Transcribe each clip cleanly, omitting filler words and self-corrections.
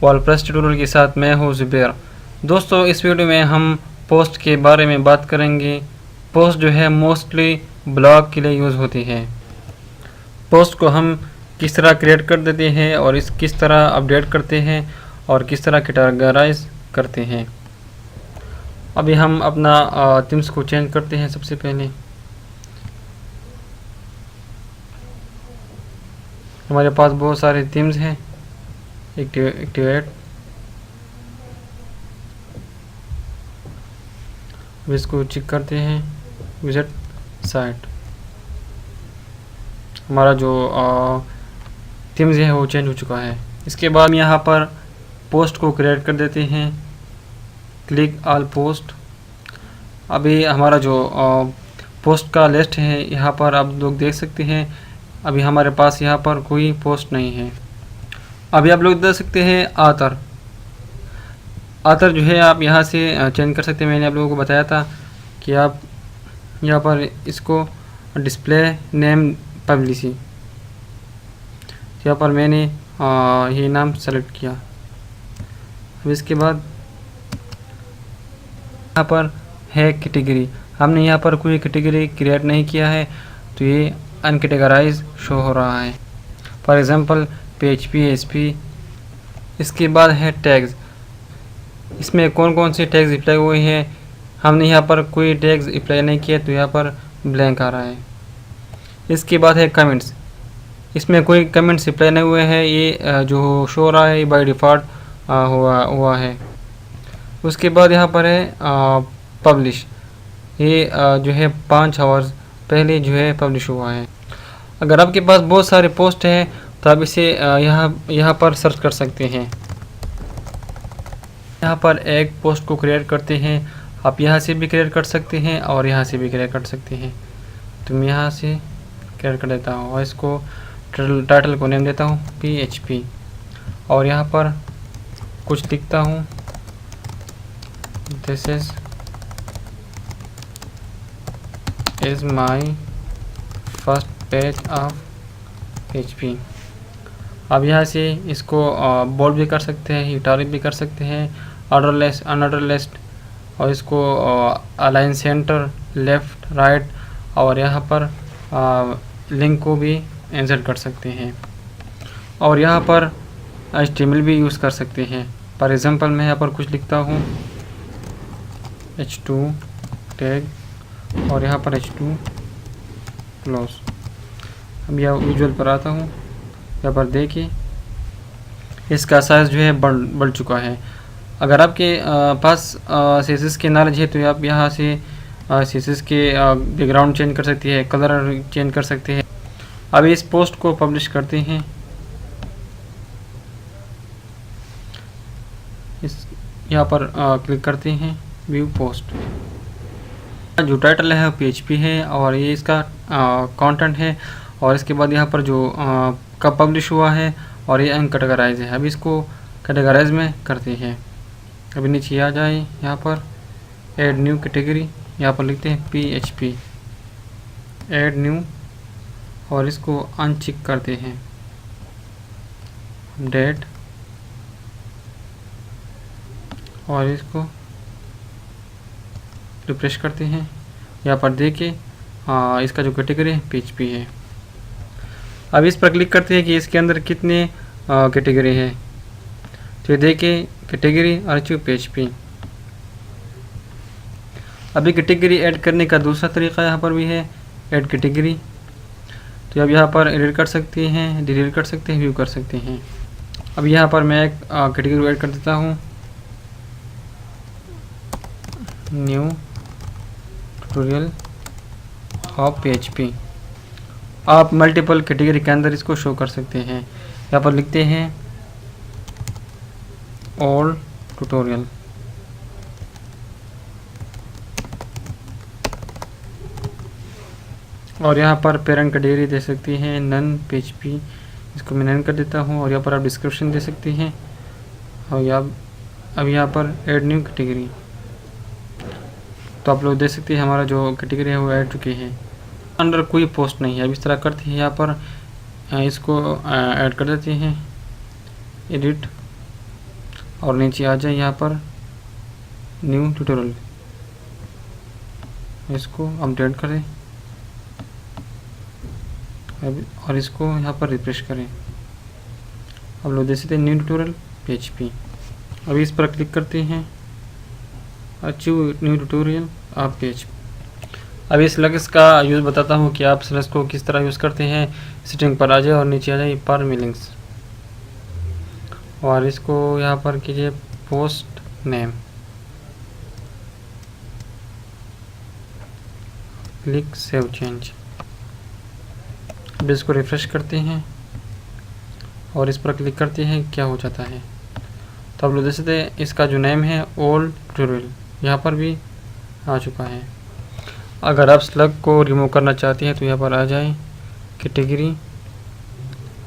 वॉलप्रेस tutorial के साथ मैं हूँ ज़ुबैर। दोस्तों, इस वीडियो में हम पोस्ट के बारे में बात करेंगे। पोस्ट जो है मोस्टली ब्लॉग के लिए यूज़ होती है। पोस्ट को हम किस तरह क्रिएट कर देते हैं और इस किस तरह अपडेट करते हैं और किस तरह कैटेगराइज करते हैं। अभी हम अपना थीम्स को चेंज करते हैं। सबसे पहले हमारे पास बहुत सारे थीम्स हैं। एक्टिवेट, इसको चेक करते हैं। विजिट साइट, हमारा जो थीम्स है वो चेंज हो चुका है। इसके बाद हम यहाँ पर पोस्ट को क्रिएट कर देते हैं। Click all post. अभी हमारा जो पोस्ट का लिस्ट है यहाँ पर आप लोग देख सकते हैं। अभी हमारे पास यहाँ पर कोई पोस्ट नहीं है। अभी आप लोग देख सकते हैं आथर जो है आप यहाँ से चेंज कर सकते हैं। मैंने आप लोगों को बताया था कि आप यहाँ पर इसको डिस्प्ले नेम पब्लिशी, यहाँ पर मैंने ये नाम सेलेक्ट किया। अब इसके बाद यहाँ पर है कैटेगरी। हमने यहाँ पर कोई कैटेगरी क्रिएट नहीं किया है तो ये अनकैटेगराइज शो हो रहा है। For example PHP SP। इसके बाद है टैग्स। इसमें कौन कौन से टैग्स अप्लाई हुए हैं, हमने यहाँ पर कोई टैग्स अप्लाई नहीं किया तो यहाँ पर ब्लैंक आ रहा है। इसके बाद है कमेंट्स। इसमें कोई कमेंट्स अप्लाई नहीं हुए हैं, ये जो शो हो रहा है बाय डिफ़ॉल्ट हुआ है। उसके बाद यहाँ पर है पब्लिश। ये जो है 5 आवर्स पहले जो है पब्लिश हुआ है। अगर आपके पास बहुत सारे पोस्ट हैं तो आप इसे यहाँ पर सर्च कर सकते हैं। यहाँ पर एक पोस्ट को क्रिएट करते हैं। आप यहाँ से भी क्रिएट कर सकते हैं और यहाँ से भी क्रिएट कर सकते हैं। तो मैं यहाँ से क्रिएट कर देता हूँ और इसको टाइटल को नेम देता हूँ PHP और यहाँ पर कुछ लिखता हूँ। This is my first page of PHP। अब यहाँ से इसको बोल्ड भी कर सकते हैं, इटालिक भी कर सकते हैं, ऑर्डरलेस, अनऑर्डरलेस, और इसको अलाइन सेंटर, लेफ़्ट, राइट, और यहाँ पर लिंक को भी इंसर्ट कर सकते हैं और यहाँ पर HTML भी यूज़ कर सकते हैं। फॉर एग्जांपल मैं यहाँ पर कुछ लिखता हूँ H2 टैग और यहाँ पर H2 क्लोज। अब यह विजुअल पर आता हूँ। यहाँ पर देखिए इसका साइज़ जो है बढ़ चुका है। अगर आपके पास CSS की नॉलेज है तो आप यहाँ से CSS के बैकग्राउंड चेंज कर सकती है, कलर चेंज कर सकते हैं। अभी इस पोस्ट को पब्लिश करते हैं। इस यहाँ पर क्लिक करते हैं व्यू पोस्ट। जो टाइटल है वो PHP है और ये इसका कंटेंट है और इसके बाद यहाँ पर जो कब पब्लिश हुआ है और ये अनकैटेगराइज है। अभी इसको कैटेगराइज में करते हैं। अभी नीचे आ जाए, यहाँ पर ऐड न्यू कैटेगरी, यहाँ पर लिखते हैं PHP ऐड न्यू और इसको अनचेक करते हैं। डेट और इसको रिफ्रेश करते हैं। यहाँ पर देखिए इसका जो कैटेगरी है PHP है। अब इस पर क्लिक करते हैं कि इसके अंदर कितने कैटेगरी है। तो ये देखिए कैटेगरी RHU PHP। अभी कैटेगरी ऐड करने का दूसरा तरीका यहाँ पर भी है, ऐड कैटेगरी। तो अब यहाँ पर एडिट कर सकते हैं, डिलीट कर सकते हैं, व्यू कर सकते हैं। अब यहाँ पर मैं एक कैटेगरी ऐड कर देता हूँ, न्यू ट्यूटोरियल ऑफ PHP। आप मल्टीपल कैटेगरी के अंदर इसको शो कर सकते हैं। यहाँ पर लिखते हैं ऑल ट्यूटोरियल और यहाँ पर पेरेंट कैटेगरी दे सकती हैं नन PHP, इसको मैं नन कर देता हूँ और यहाँ पर आप डिस्क्रिप्शन दे सकते हैं और अब यहाँ पर ऐड न्यू कैटेगरी। तो आप लोग देख सकते हैं हमारा जो कैटेगरी है वो ऐड चुके हैं। अंडर कोई पोस्ट नहीं है। अब इस तरह करते हैं, यहाँ पर इसको ऐड कर देते हैं, एडिट और नीचे आ जाए यहाँ पर न्यू ट्यूटोरियल, इसको अपडेट करें और इसको यहाँ पर रिफ्रेश करें। अब लोग देख सकते हैं न्यू ट्यूटोरियल PHP। अभी इस पर क्लिक करते हैं, achieve new tutorial of PHP। अभी स्लग्स का यूज़ बताता हूँ कि आप स्लग्स को किस तरह यूज़ करते हैं। सेटिंग पर आ जाए और नीचे आ जाए परमिलिंग्स और इसको यहाँ पर कीजिए post name, click save change. अब इसको रिफ्रेश करते हैं और इस पर क्लिक करते हैं, क्या हो जाता है। तो आप लोग देख सकते हैं इसका जो नेम है ओल्ड ट्यूटोरियल यहाँ पर भी आ चुका है। अगर आप स्लग को रिमूव करना चाहते हैं तो यहाँ पर आ जाए कैटेगरी,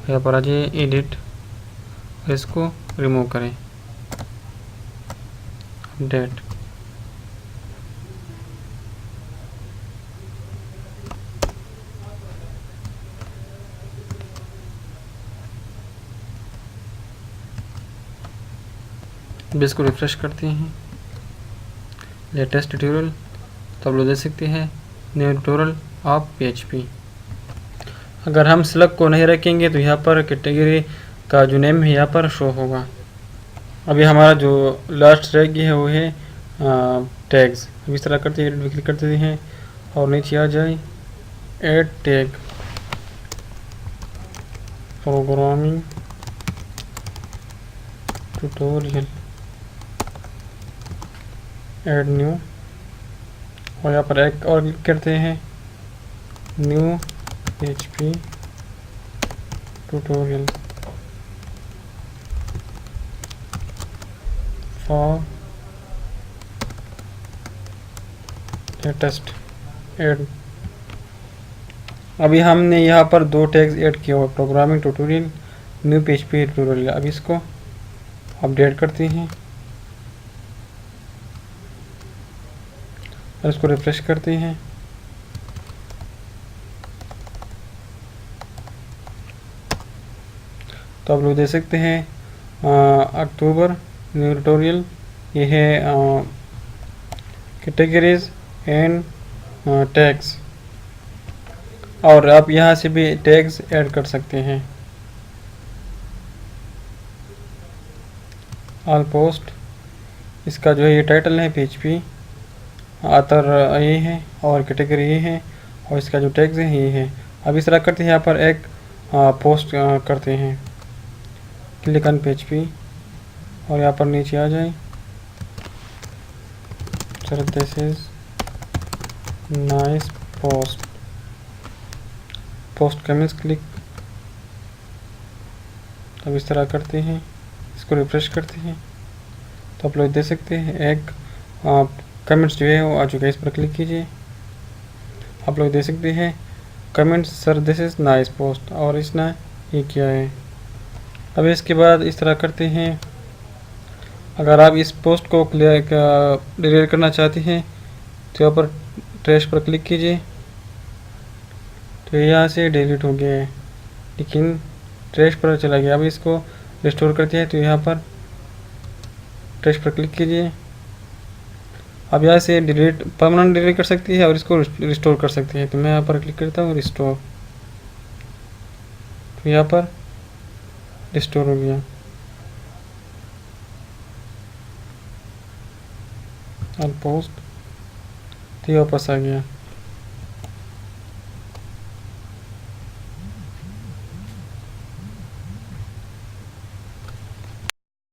यहाँ पर आ जाए एडिट और इसको रिमूव करें, अपडेट। इसको रिफ्रेश करते हैं, लेटेस्ट ट्यूटोरियल। तो आप लोग देख सकते हैं न्यू ट्यूटोरियल ऑफ PHP। अगर हम स्लग को नहीं रखेंगे तो यहाँ पर कैटेगरी का जो नेम है यहाँ पर शो होगा। अभी हमारा जो लास्ट रह गया है वो है टैग्स। अब इस तरह करते हैं, क्लिक करते हैं और नीचे आ जाए add tag programming tutorial, add new और यहाँ पर एक और क्लिक करते हैं new PHP tutorial for latest add. अभी हमने यहाँ पर दो टैग्स ऐड किए हुए, programming tutorial, new PHP tutorial. अब इसको अपडेट करते हैं और इसको रिफ्रेश करते हैं। तो आप लोग देख सकते हैं अक्टूबर न्यू ट्यूटोरियल, ये है कैटेगरीज एंड टैग्स। और आप यहाँ से भी टैग्स ऐड कर सकते हैं। ऑल पोस्ट, इसका जो है ये टाइटल है PHP, आतर ये है और कैटेगरी ये है और इसका जो टैग्स है ये है। अब इस तरह करते हैं, यहाँ पर एक पोस्ट करते हैं, क्लिक ऑन PHP और यहाँ पर नीचे आ जाए sir this is nice post, post comments click. अब इस तरह करते हैं, इसको रिफ्रेश करते हैं तो आप लोग देख सकते हैं एक कमेंट्स जो है वो आ चुका है। इस पर क्लिक कीजिए, आप लोग देख सकते हैं comments sir this is nice post और इसने ये किया है। अब इसके बाद इस तरह करते हैं, अगर आप इस पोस्ट को डिलीट करना चाहते हैं तो यहाँ पर ट्रैश पर क्लिक कीजिए, तो यहाँ से डिलीट हो गया है लेकिन ट्रैश पर चला गया। अब इसको रिस्टोर करते हैं तो यहाँ पर ट्रैश पर क्लिक कीजिए। अब यहाँ से डिलीट परमानेंट डिलीट कर सकती है और इसको रिस्टोर कर सकते हैं। तो मैं यहाँ पर क्लिक करता हूँ रिस्टोर, तो यहाँ पर रिस्टोर हो गया। ऑल पोस्ट तो वापस आ गया।